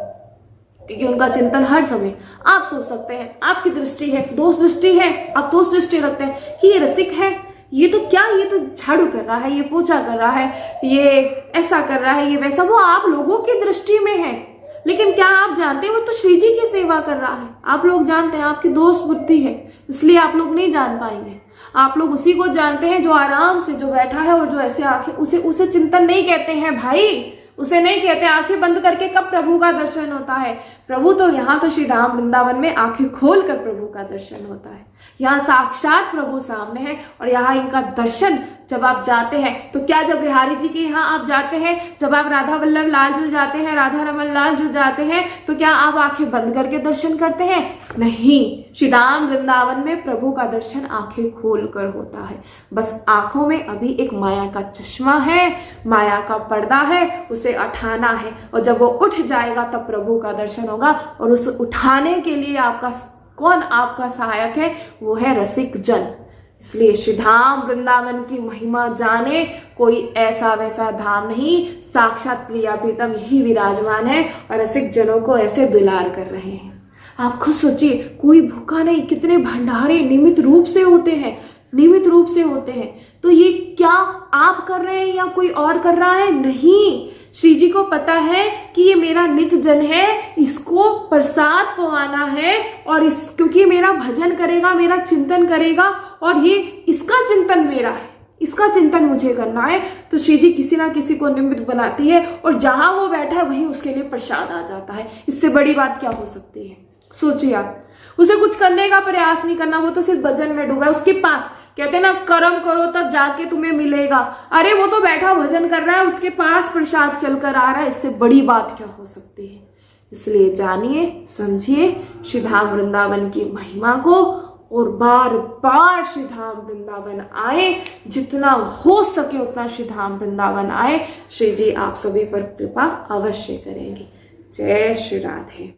क्योंकि उनका चिंतन हर समय, आप सोच सकते हैं आपकी दृष्टि है, दोष दृष्टि है, आप दोष दृष्टि रखते हैं कि ये रसिक है, ये तो झाड़ू कर रहा है, ये पोछा कर रहा है, ये ऐसा कर रहा है, ये वैसा। वो आप लोगों की दृष्टि में है, लेकिन क्या आप जानते हैं वो तो श्री जी की सेवा कर रहा है। आप लोग जानते हैं, आपकी दोष बुद्धि है, इसलिए आप लोग नहीं जान पाएंगे। आप लोग उसी को जानते हैं जो आराम से जो बैठा है, और जो ऐसे आंखें, उसे चिंतन नहीं कहते हैं भाई, उसे नहीं कहते आंखें बंद करके कब प्रभु का दर्शन होता है। प्रभु तो यहाँ तो श्री धाम वृंदावन में आंखें खोल कर प्रभु का दर्शन होता है। यहाँ साक्षात प्रभु सामने है, और यहाँ इनका दर्शन जब आप जाते हैं तो क्या जब बिहारी जी के यहाँ आप जाते हैं, जब आप राधा वल्लभ लाल जो जाते हैं, राधा रमन लाल जो जाते हैं, तो क्या आप आंखें बंद करके दर्शन करते हैं? नहीं, श्री धाम वृंदावन में प्रभु का दर्शन आंखें खोलकर होता है। बस आंखों में अभी एक माया का चश्मा है, माया का पर्दा है, उसे उठाना है, और जब वो उठ जाएगा तब प्रभु का दर्शन होगा। और उस उठाने के लिए कौन आपका सहायक है? वो है रसिक जन। इसलिए श्री धाम वृंदावन की महिमा जाने, कोई ऐसा वैसा धाम नहीं, साक्षात प्रिया प्रीतम यही विराजमान है और रसिक जनों को ऐसे दुलार कर रहे हैं। आप खुद सोचिए, कोई भूखा नहीं, कितने भंडारे नियमित रूप से होते हैं, नियमित रूप से होते हैं। तो ये क्या आप कर रहे हैं या कोई और कर रहा है? नहीं, श्री जी को पता है कि ये मेरा निज जन है, इसको प्रसाद पवाना है, और क्योंकि मेरा भजन करेगा, मेरा चिंतन करेगा, और ये इसका चिंतन मेरा है, इसका चिंतन मुझे करना है। तो श्री जी किसी ना किसी को निमित्त बनाती है, और जहां वो बैठा है वहीं उसके लिए प्रसाद आ जाता है। इससे बड़ी बात क्या हो सकती है? सोचिए आप, उसे कुछ करने का प्रयास नहीं करना, वो तो सिर्फ भजन में डूबा है। उसके पास कहते हैं ना, कर्म करो तब जाके तुम्हें मिलेगा। अरे वो तो बैठा भजन कर रहा है, उसके पास प्रसाद चलकर आ रहा है, इससे बड़ी बात क्या हो सकती है? इसलिए जानिए, समझिए श्री धाम वृंदावन की महिमा को, और बार बार श्री धाम वृंदावन आए, जितना हो सके उतना श्री धाम वृंदावन आए। श्री जी आप सभी पर कृपा अवश्य करेंगे। जय श्री राधे।